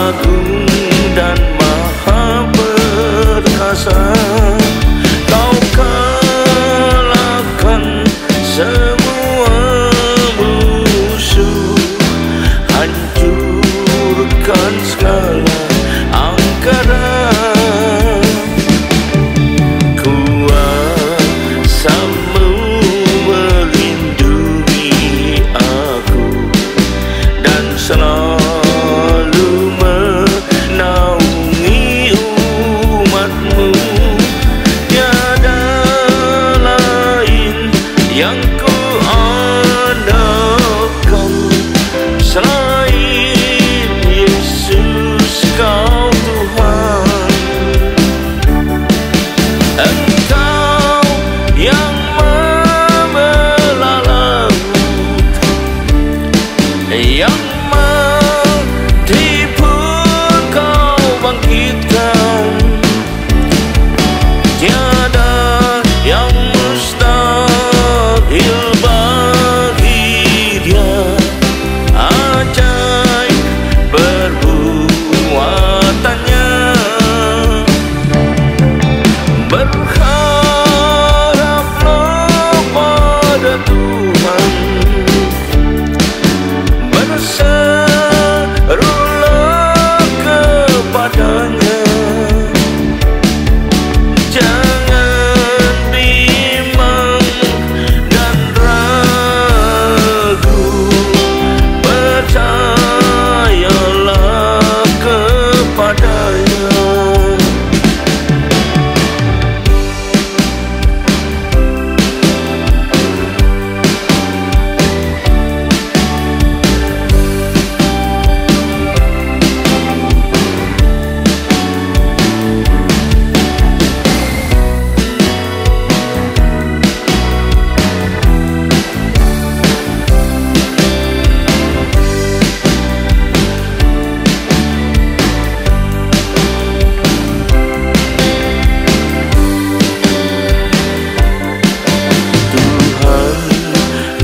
agung dan maha perkasa. Kau kalahkan semua musuh, hancurkan segala angkara. Kuasamu melindungi aku dan selalu menaungi umatmu. Tiada lain yang ku andalkan selain Yesus, Kau Tuhan. Engkau yang membelah laut, yang mati pun Kau bangkitkan. Tiada yang mustahil bagi Dia. Ajaib perbuatannya. Berharaplah pada Tuhan, berserulah kepadanya. Jangan bimbang dan ragu, percayalah kepadanya.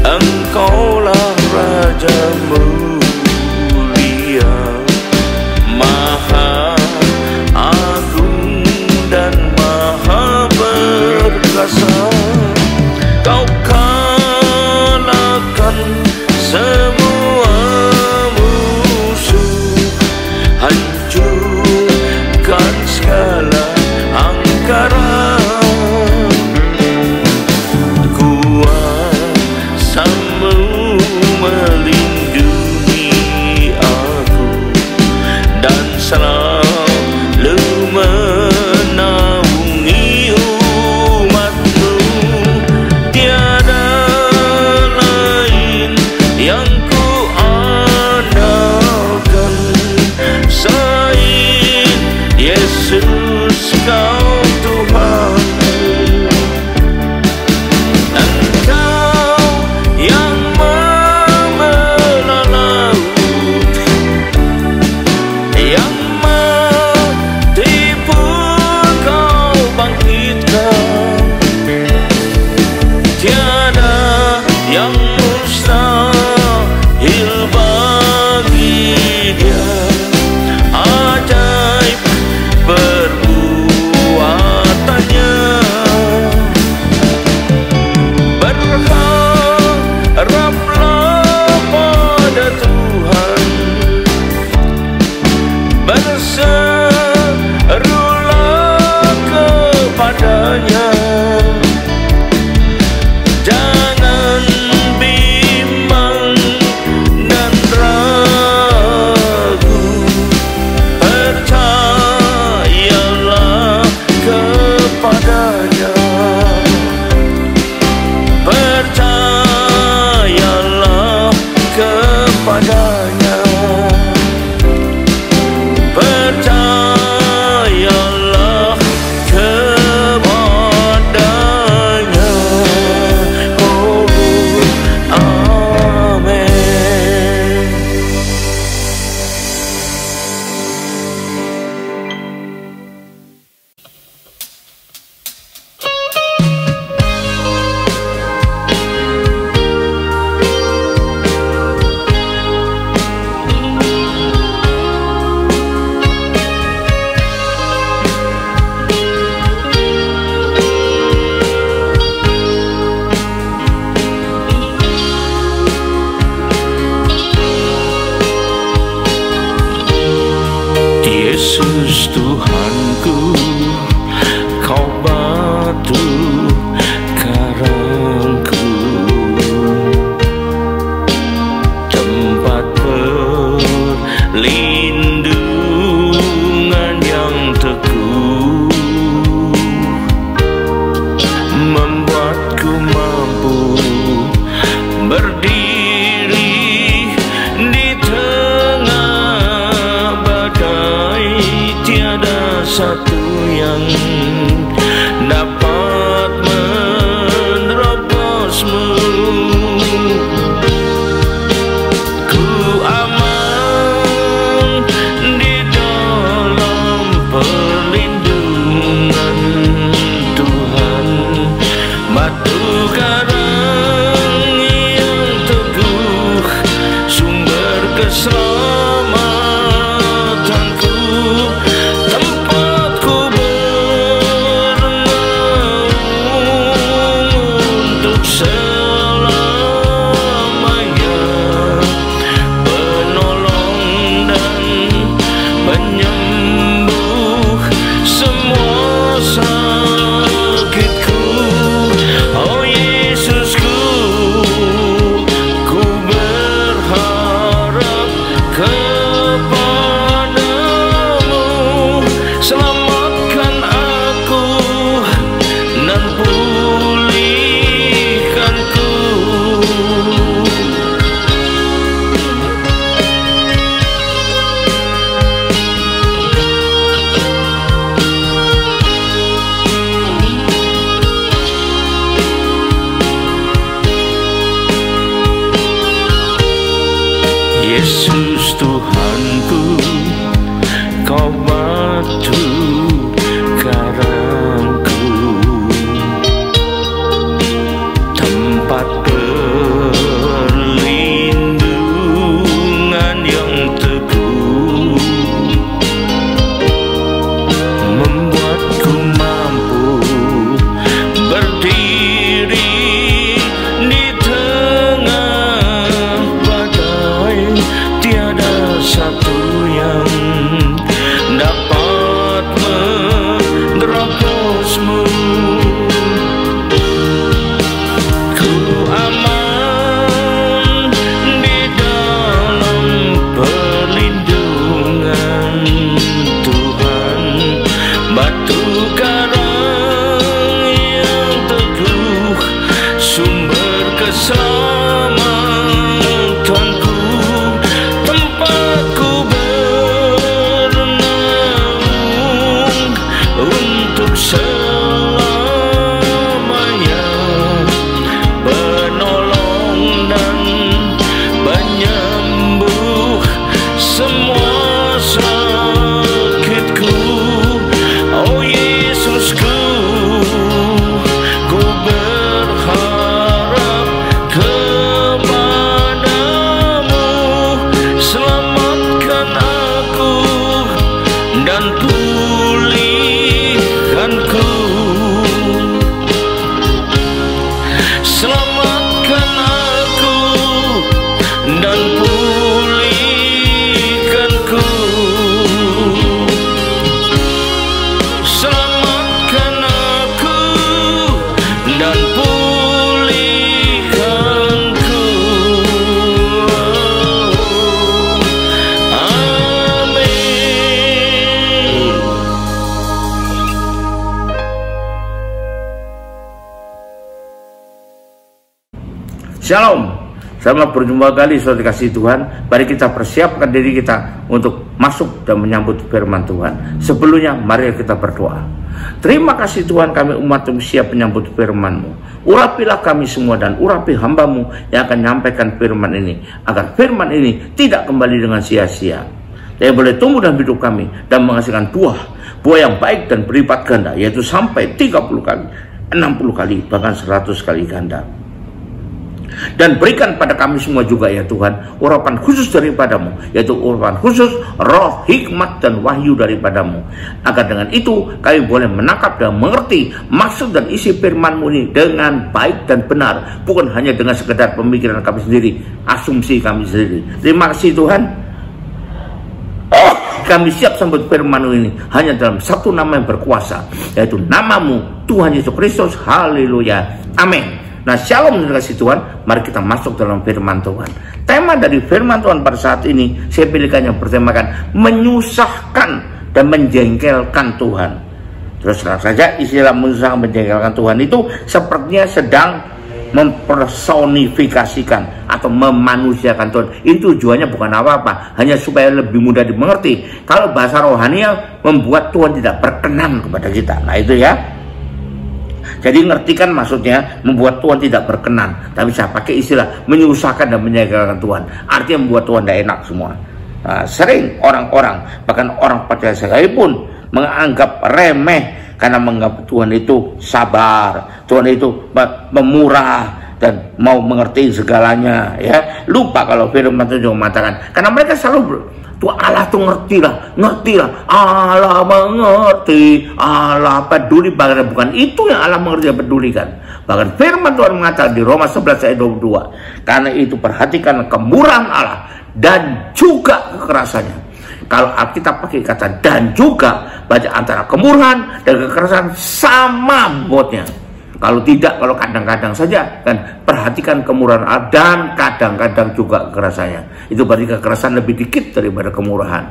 Engkaulah Raja mulia, maha agung dan maha perkasa. Kau kalahkan semua musuh, hancurkan segala angkara. Kuasamu melindungi aku dan selalu menaungi umatmu. Tiada lain yang ku andalkan selain Yesus, Kau Tuhan. Engkau yang membelah laut, yang mati pun Kau bangkitkan. Tiada yang mustahil bagi Dia. Ajaib perbuatannya. Berharaplah pada Tuhan, berserulah kepadanya. Jangan bimbang dan ragu, percayalah kepadanya. Percayalah kepadanya. Percayalah Yesus Tuhanku, Kau batu karangku, tempat perlindungan yang teguh, membuatku mampu berdiri di tengah badai. Tiada satu yang dapat menerobosmu. Ku aman di dalam perlindungan Tuhan, batu karang yang teguh, sumber keselamatanku, tempatku bernaung untuk selamanya, penolong dan penyembuh semua sakitku. Oh Yesusku, ku berharap kepadamu, selamatkan aku dan pulihkanku. Yesus Tuhanku, Kau batu karangku, tempat perlindungan yang teguh, membuatku mampu berdiri di tengah badai. Tiada satu yang dapat menerobosmu. Ku aman di dalam perlindungan Tuhan, batu karang yang teguh, sumber keselamatanku, tempatku bernaung untuk selamanya, penolong dan penyembuh semua sakitku. Oh Yesusku, ku berharap kepadamu, selamatkan aku dan pulihkanku. Selamatkan aku dan pulihkanku. Selamatkan aku dan pulihkanku. Amin. Shalom, selamat berjumpa kali saudara kasih Tuhan. Mari kita persiapkan diri kita untuk masuk dan menyambut firman Tuhan. Sebelumnya mari kita berdoa. Terima kasih Tuhan, kami umat-Mu siap menyambut firman-Mu. Urapilah kami semua dan urapi hamba-Mu yang akan menyampaikan firman ini, agar firman ini tidak kembali dengan sia-sia, yang boleh tumbuh dalam hidup kami dan menghasilkan buah yang baik dan berlipat ganda, yaitu sampai 30 kali, 60 kali, bahkan 100 kali ganda. Dan berikan pada kami semua juga ya Tuhan, urapan khusus daripadamu, yaitu urapan khusus roh, hikmat, dan wahyu daripadamu, agar dengan itu kami boleh menangkap dan mengerti maksud dan isi firman-Mu ini dengan baik dan benar, bukan hanya dengan sekedar pemikiran kami sendiri, asumsi kami sendiri. Terima kasih Tuhan. kami siap sambut firman-Mu ini hanya dalam satu nama yang berkuasa, yaitu namamu Tuhan Yesus Kristus. Haleluya, amin. Nah, shalom kasih Tuhan. Mari kita masuk dalam firman Tuhan. Tema dari firman Tuhan pada saat ini saya pilihkan yang bertemakan menyusahkan dan menjengkelkan Tuhan. Terus saja istilah menyusahkan menjengkelkan Tuhan itu sepertinya sedang mempersonifikasikan atau memanusiakan Tuhan. Itu tujuannya bukan apa-apa, hanya supaya lebih mudah dimengerti. Kalau bahasa rohaninya membuat Tuhan tidak berkenan kepada kita. Nah itu ya. Jadi ngertikan maksudnya membuat Tuhan tidak berkenan. Tapi saya pakai istilah menyusahkan dan menjengkelkan Tuhan. Artinya membuat Tuhan tidak enak semua. Nah, sering orang-orang, bahkan orang percaya sekalipun menganggap remeh karena menganggap Tuhan itu sabar, Tuhan itu pemurah dan mau mengerti segalanya, ya. Lupa kalau firman Tuhan juga mengatakan, karena mereka selalu Tuhan Allah tuh ngertilah, Allah mengerti, Allah peduli. Bahkan bukan itu yang Allah mengerti dan pedulikan. Bahkan firman Tuhan mengatakan di Roma 11 ayat 22, karena itu perhatikan kemurahan Allah dan juga kekerasannya. Kalau Alkitab pakai kata dan juga, baca antara kemurahan dan kekerasan sama bobotnya. Kalau tidak, kalau kadang-kadang saja kan, perhatikan kemurahan Allah dan kadang-kadang juga kekerasannya. Itu berarti kekerasan lebih dikit daripada kemurahan.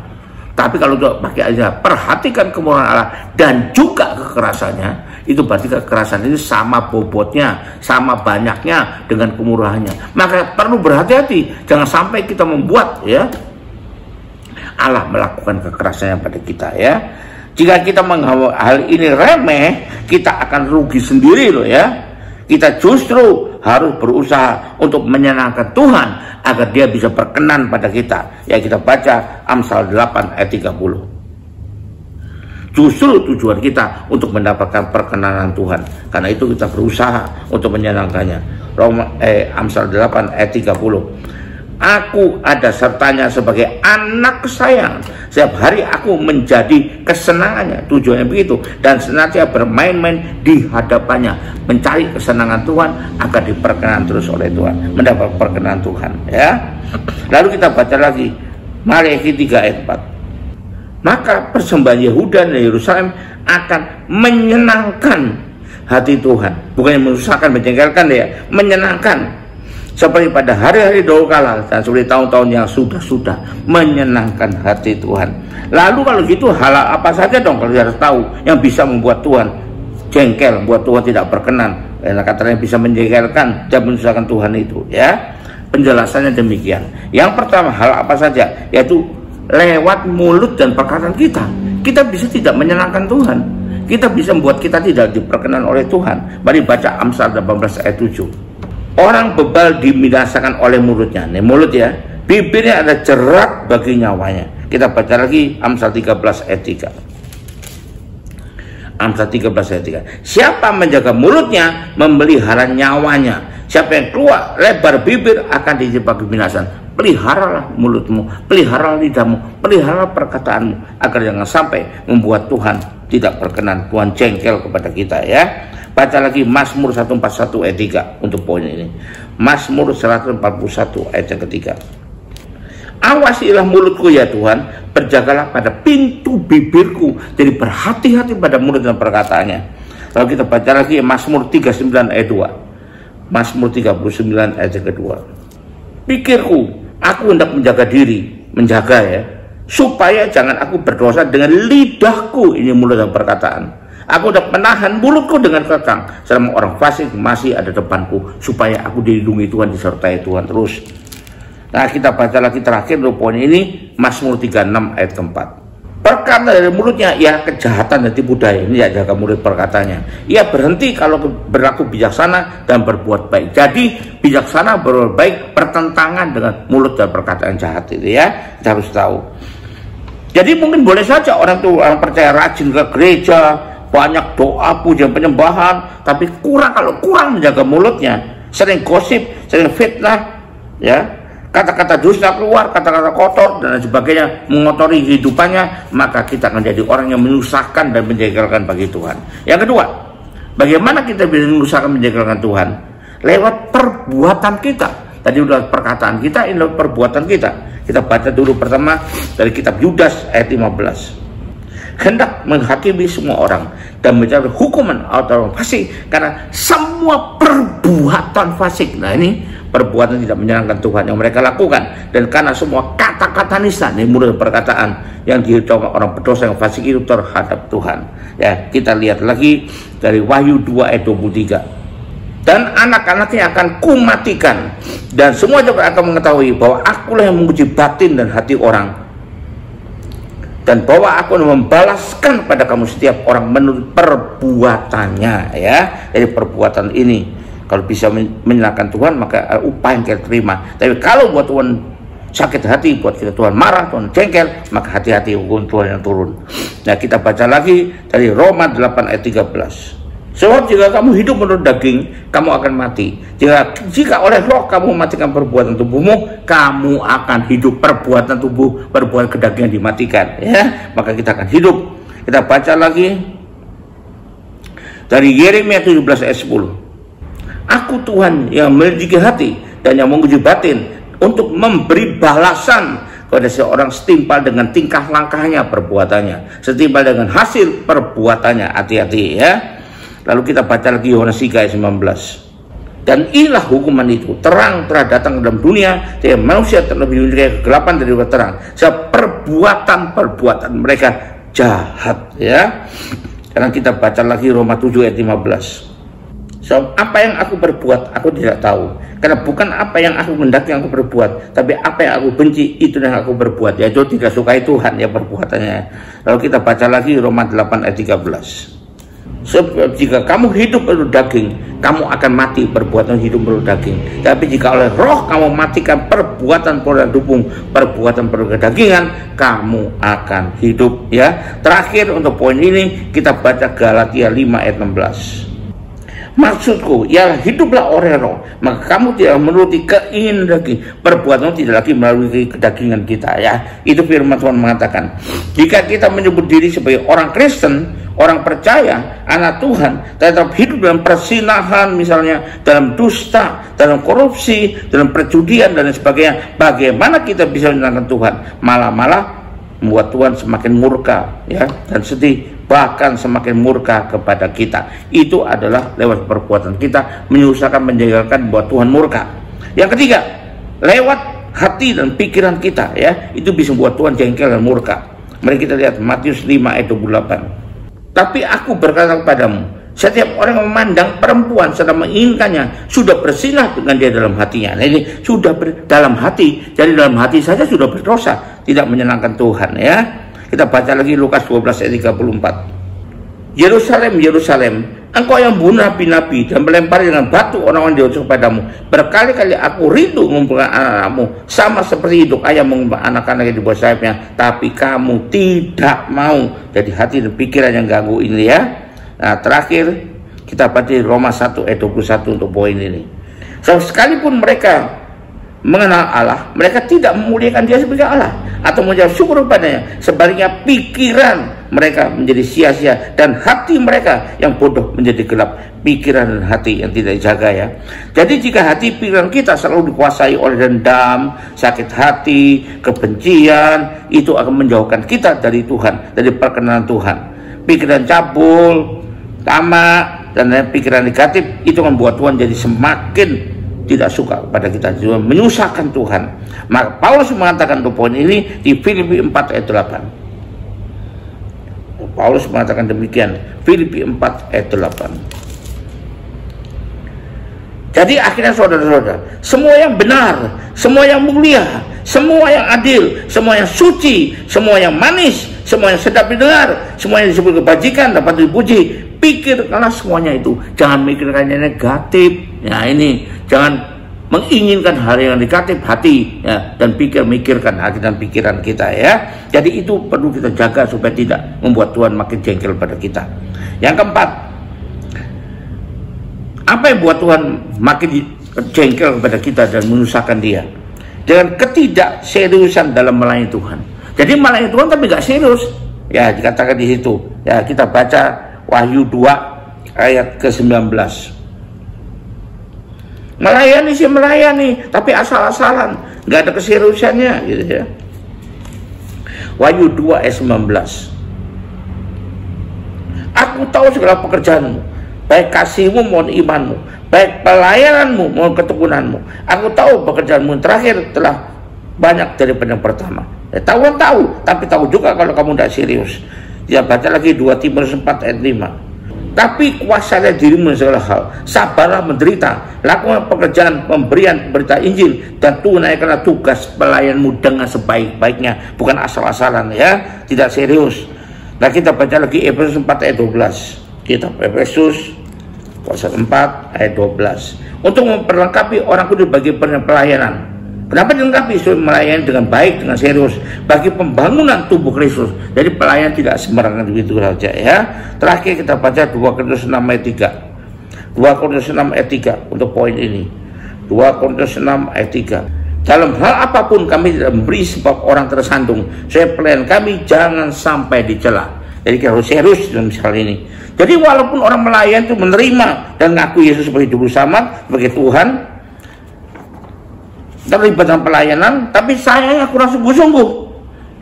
Tapi kalau pakai aja perhatikan kemurahan Allah dan juga kekerasannya, itu berarti kekerasan ini sama bobotnya, sama banyaknya dengan kemurahannya. Maka perlu berhati-hati, jangan sampai kita membuat ya Allah melakukan kekerasannya pada kita, ya. Jika kita menganggap hal ini remeh, kita akan rugi sendiri loh, ya. Kita justru harus berusaha untuk menyenangkan Tuhan agar Dia bisa berkenan pada kita. Ya, kita baca Amsal 8 ayat 30. Justru tujuan kita untuk mendapatkan perkenanan Tuhan. Karena itu kita berusaha untuk menyenangkannya. Amsal 8 ayat 30. Aku ada sertanya sebagai anak kesayangan. Setiap hari aku menjadi kesenangannya. Tujuannya begitu. Dan senantiasa bermain-main di hadapannya, mencari kesenangan Tuhan agar diperkenan terus oleh Tuhan, mendapat perkenan Tuhan, ya. Lalu kita baca lagi Maleakhi 3 ayat 4. Maka persembahan Yehuda dan Yerusalem akan menyenangkan hati Tuhan. Bukannya menyusahkan, menjengkelkan, ya, menyenangkan. Seperti pada hari-hari dahulu kala dan seperti tahun-tahun yang sudah menyenangkan hati Tuhan. Lalu kalau gitu hal apa saja dong kalau harus tahu yang bisa membuat Tuhan jengkel, membuat Tuhan tidak berkenan. Karena katanya bisa menjengkelkan dan menyusahkan Tuhan itu, ya. Penjelasannya demikian. Yang pertama, hal apa saja, yaitu lewat mulut dan perkataan kita. Kita bisa tidak menyenangkan Tuhan. Kita bisa membuat kita tidak diperkenan oleh Tuhan. Mari baca Amsal 18 ayat 7. Orang bebal dibinasakan oleh mulutnya. Ini mulut, ya. Bibirnya ada jerat bagi nyawanya. Kita baca lagi Amsal 13 ayat 3. Amsal 13 ayat 3. Siapa menjaga mulutnya memelihara nyawanya. Siapa yang keluar lebar bibir akan dijebak kebinasan. Peliharalah mulutmu, peliharalah lidahmu, peliharalah perkataanmu agar jangan sampai membuat Tuhan tidak berkenan, Tuhan jengkel kepada kita, ya. Baca lagi Mazmur 141 ayat 3 untuk poin ini. Mazmur 141 ayat yang ketiga. Awasilah mulutku ya Tuhan, berjagalah pada pintu bibirku. Jadi berhati-hati pada mulut dan perkataannya. Lalu kita baca lagi Mazmur 39 ayat 2. Mazmur 39 ayat yang kedua. Pikirku, aku hendak menjaga diri, menjaga, ya, supaya jangan aku berdosa dengan lidahku, ini mulut dan perkataan. Aku dapat menahan mulutku dengan kekang, selama orang fasik masih ada depanku, supaya aku dilindungi Tuhan, disertai Tuhan terus. Nah, kita baca lagi terakhir untuk poin ini, Mazmur 36 ayat keempat. Perkara dari mulutnya ia kejahatan dan tipu daya. Ini ya, jaga mulut perkataannya. Ia berhenti kalau berlaku bijaksana dan berbuat baik. Jadi bijaksana berbuat baik bertentangan dengan mulut dan perkataan jahat itu, ya. Kita harus tahu. Jadi mungkin boleh saja orang tuh orang percaya rajin ke gereja, banyak doa, pujian, penyembahan, tapi kalau kurang menjaga mulutnya, sering gosip, sering fitnah, ya, kata-kata dusta keluar, kata-kata kotor dan sebagainya, mengotori kehidupannya, maka kita akan jadi orang yang menyusahkan dan menjengkelkan bagi Tuhan. Yang kedua, bagaimana kita bisa menyusahkan, menjengkelkan Tuhan? Lewat perbuatan kita. Tadi udah perkataan kita, ini lewat perbuatan kita. Kita baca dulu pertama dari kitab Yudas ayat 15. Hendak menghakimi semua orang dan mencari hukuman atau orang fasik karena semua perbuatan fasik. Nah, ini perbuatan tidak menyenangkan Tuhan yang mereka lakukan, dan karena semua kata-kata nista, ini mulut perkataan yang diucapkan orang berdosa yang fasik itu terhadap Tuhan. Ya, kita lihat lagi dari Wahyu 2 ayat 23. Dan anak-anaknya akan kumatikan, dan semua juga akan mengetahui bahwa akulah yang menguji batin dan hati orang, dan bahwa aku membalaskan pada kamu setiap orang menurut perbuatannya. Ya, jadi perbuatan ini kalau bisa menyenangkan Tuhan, maka upah yang kita terima. Tapi kalau buat Tuhan sakit hati, buat kita Tuhan marah, Tuhan jengkel, maka hati-hati hukum Tuhan yang turun. Nah, kita baca lagi dari Roma 8 ayat 13. Sebab jika kamu hidup menurut daging, kamu akan mati. Jika oleh roh kamu mematikan perbuatan tubuhmu, kamu akan hidup. Perbuatan tubuh, perbuatan kedagingan dimatikan, ya, maka kita akan hidup. Kita baca lagi dari Yeremia 17 ayat 10. Aku Tuhan yang menyelidiki hati dan yang menguji batin, untuk memberi balasan kepada seorang setimpal dengan tingkah langkahnya, perbuatannya, setimpal dengan hasil perbuatannya. Hati-hati, ya. Lalu kita baca lagi Yohanes 3 ayat 19. Dan inilah hukuman itu, terang telah datang dalam dunia, sehingga manusia terlebih dahulu kegelapan dari terang, sebab perbuatan-perbuatan mereka jahat, ya. Karena kita baca lagi Roma 7 ayat 15. So, apa yang aku berbuat, aku tidak tahu. Karena bukan apa yang aku hendaki yang aku berbuat, tapi apa yang aku benci, itu yang aku berbuat. Yaitu tidak sukai Tuhan, ya, perbuatannya. Lalu kita baca lagi Roma 8 ayat 13. Sebab jika kamu hidup menurut daging, kamu akan mati perbuatan hidup menurut daging. Tapi jika oleh roh kamu matikan perbuatan tubuh, perbuatan kedagingan, kamu akan hidup, ya. Terakhir untuk poin ini, kita baca Galatia 5 ayat 16. Maksudku ialah hiduplah oleh roh, maka kamu tidak menuruti keinginan daging, perbuatan tidak lagi melalui kedagingan kita, ya. Itu firman Tuhan mengatakan. Jika kita menyebut diri sebagai orang Kristen, orang percaya, anak Tuhan, tetap hidup dalam persinahan, misalnya dalam dusta, dalam korupsi, dalam perjudian dan sebagainya, bagaimana kita bisa menyenangkan Tuhan? Malah membuat Tuhan semakin murka, ya, dan sedih, bahkan semakin murka kepada kita. Itu adalah lewat perbuatan kita menyusahkan, menjengkelkan, buat Tuhan murka. Yang ketiga, lewat hati dan pikiran kita, ya, itu bisa buat Tuhan jengkel dan murka. Mari kita lihat Matius 5 ayat 28. Tapi aku berkata kepadamu, setiap orang yang memandang perempuan sedang menginginkannya sudah bersinah dengan dia dalam hatinya. Nah, ini sudah dalam hati, jadi dalam hati saja sudah berdosa, tidak menyenangkan Tuhan, ya. Kita baca lagi Lukas 12 ayat 34. Yerusalem, Yerusalem, engkau yang bunuh nabi-nabi dan melempari dengan batu orang-orang diutus kepadamu. Berkali-kali aku rindu mengumpulkan anak-anakmu, sama seperti hidup ayam mengumpulkan anak-anak yang di bawah sayapnya, tapi kamu tidak mau. Jadi hati dan pikiran yang ganggu ini, ya. Nah, terakhir kita baca Roma 1 ayat 21 untuk poin ini. So, sekalipun mereka mengenal Allah, mereka tidak memuliakan Dia sebagai Allah atau mengucap syukur kepadanya. Sebaliknya pikiran mereka menjadi sia-sia dan hati mereka yang bodoh menjadi gelap. Pikiran dan hati yang tidak dijaga, ya. Jadi jika hati pikiran kita selalu dikuasai oleh dendam, sakit hati, kebencian, itu akan menjauhkan kita dari Tuhan, dari perkenanan Tuhan. Pikiran cabul, tamak, dan pikiran negatif itu membuat Tuhan jadi semakin tidak suka kepada kita, juga menyusahkan Tuhan. Maka Paulus mengatakan untuk poin ini di Filipi 4 ayat 8. Paulus mengatakan demikian, Filipi 4 ayat 8. Jadi akhirnya saudara-saudara, semua yang benar, semua yang mulia, semua yang adil, semua yang suci, semua yang manis, semua yang sedap didengar, semua yang disebut kebajikan dapat dipuji, pikirkanlah semuanya itu. Jangan mikirkannya negatif. Ya, ini jangan menginginkan hal yang negatif hati, ya, dan mikirkan hati dan pikiran kita, ya. Jadi itu perlu kita jaga supaya tidak membuat Tuhan makin jengkel pada kita. Yang keempat, apa yang buat Tuhan makin jengkel kepada kita dan menyusahkan Dia? Dengan ketidakseriusan dalam melayani Tuhan. Jadi melayani Tuhan tapi nggak serius, ya, dikatakan di situ. Ya, kita baca Wahyu 2 ayat ke-19. Melayani sih melayani, tapi asal-asalan, nggak ada keseriusannya gitu ya. Wahyu 2 ayat 19. Aku tahu segala pekerjaanmu, baik kasihmu maupun imanmu, baik pelayananmu maupun ketekunanmu. Aku tahu pekerjaanmu terakhir telah banyak daripada yang pertama. Tahu, tapi tahu juga kalau kamu tidak serius. Ya, baca lagi 2 Timotius 4 ayat 5. Tapi kuasailah dirimu segala hal, sabarlah menderita, lakukan pekerjaan pemberian berita Injil, dan tunaikanlah tugas pelayanmu dengan sebaik-baiknya, bukan asal-asalan ya, tidak serius. Nah, kita baca lagi Efesus 4 ayat 12. Kitab Efesus pasal 4 ayat 12. Untuk memperlengkapi orang kudus bagi pelayanan. Kenapa dilengkapi? Supaya melayani dengan baik, dengan serius, bagi pembangunan tubuh Kristus. Jadi pelayan tidak sembarangan begitu saja ya. Terakhir kita baca 2 Korintus 6 ayat 3. 2 Korintus 6 ayat 3 untuk poin ini. 2 Korintus 6 ayat 3. Dalam hal apapun kami tidak memberi sebab orang tersandung. Supaya pelayan kami jangan sampai dicela. Jadi kita harus serius dalam hal ini. Jadi walaupun orang melayan itu menerima dan ngaku Yesus sebagai juru selamat, sebagai Tuhan, terlibat dalam pelayanan, tapi sayangnya kurang sungguh-sungguh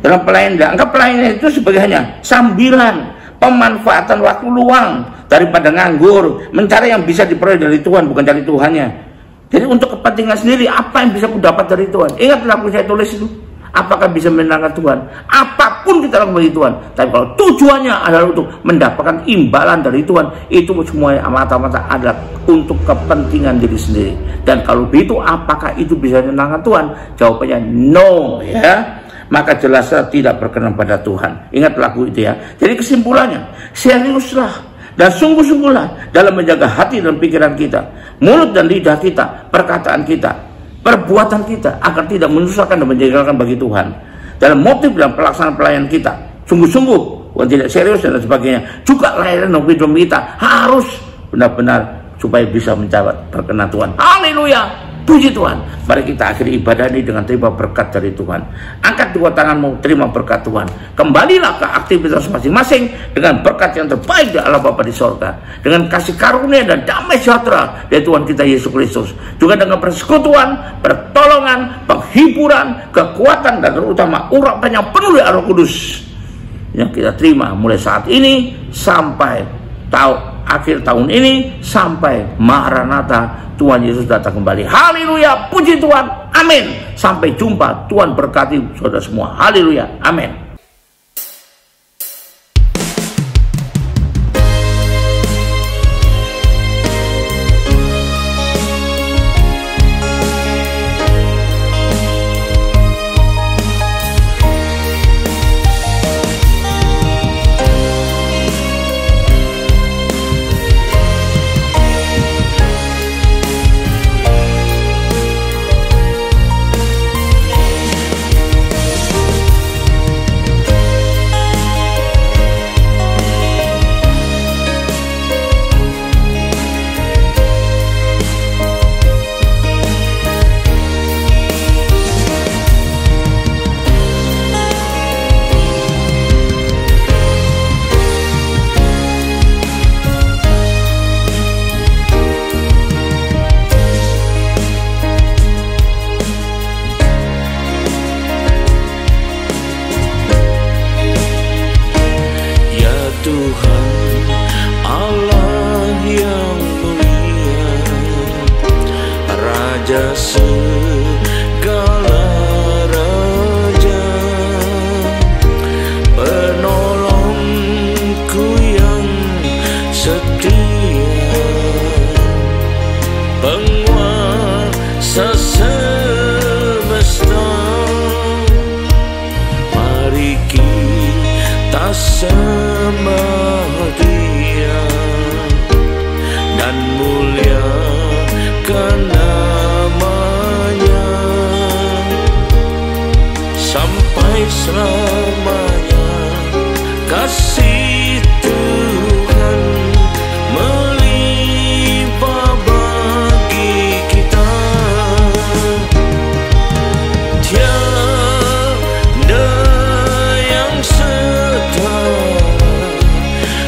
dalam pelayanan. Anggap pelayanan itu sebagai hanya sambilan, pemanfaatan waktu luang daripada nganggur, mencari yang bisa diperoleh dari Tuhan, bukan dari Tuhannya. Jadi untuk kepentingan sendiri, apa yang bisa aku dapat dari Tuhan? Ingat lagu saya tulis itu, apakah bisa menyenangkan Tuhan? Apapun kita lakukan bagi Tuhan, tapi kalau tujuannya adalah untuk mendapatkan imbalan dari Tuhan, itu semuanya mata-mata adalah untuk kepentingan diri sendiri. Dan kalau begitu, apakah itu bisa menyenangkan Tuhan? Jawabannya no ya. Maka jelaslah tidak berkenan pada Tuhan. Ingat lagu itu ya. Jadi kesimpulannya, seriuslah dan sungguh-sungguhlah dalam menjaga hati dan pikiran kita, mulut dan lidah kita, perkataan kita, perbuatan kita, agar tidak menyusahkan dan menjengkelkan bagi Tuhan. Dalam motif dan pelaksanaan pelayanan kita, sungguh-sungguh, bukan tidak serius dan sebagainya. Juga layanan dan hidup kita harus benar-benar supaya bisa mencapai berkenan Tuhan. Haleluya, puji Tuhan. Mari kita akhiri ibadah ini dengan terima berkat dari Tuhan. Angkat dua tanganmu, terima berkat Tuhan. Kembalilah ke aktivitas masing-masing dengan berkat yang terbaik dari Allah Bapa di sorga, dengan kasih karunia dan damai sejahtera dari Tuhan kita Yesus Kristus, juga dengan persekutuan, pertolongan, penghiburan, kekuatan, dan terutama urapan yang penuh dari Roh Kudus yang kita terima mulai saat ini sampai akhir tahun ini, sampai Maranatha, Tuhan Yesus datang kembali. Haleluya, puji Tuhan, amin. Sampai jumpa, Tuhan berkati saudara semua. Haleluya, amin. Segala raja, penolongku yang setia, penguasa semesta. Mari kita sembah Dia dan muliakan namanya sampai selamanya. Kasih Tuhan melimpah bagi kita, tiada yang setara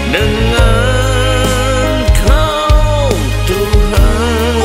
dengan Kau Tuhan.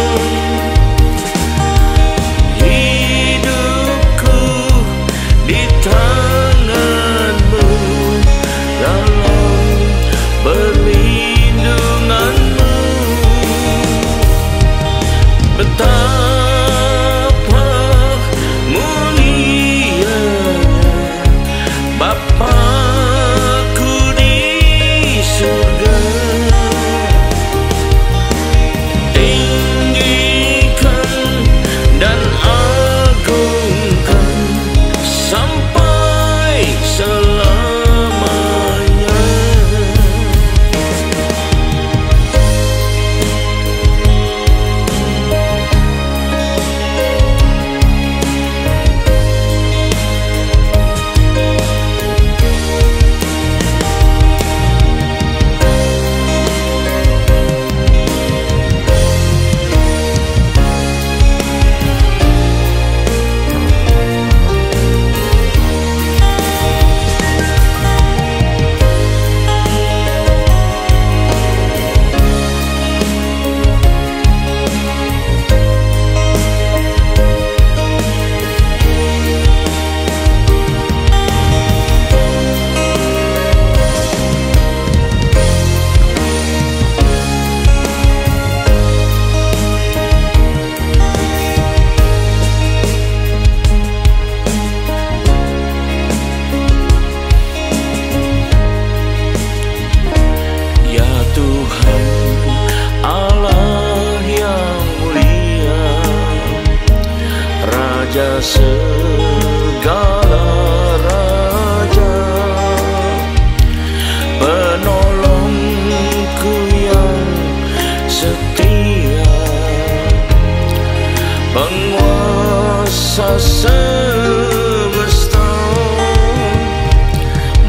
semesta.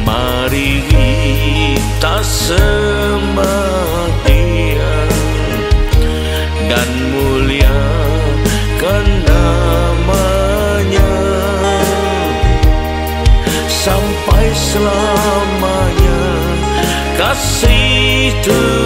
Mari kita sembah Dia dan muliakan nama-Nya sampai selamanya. Kasih Tuhan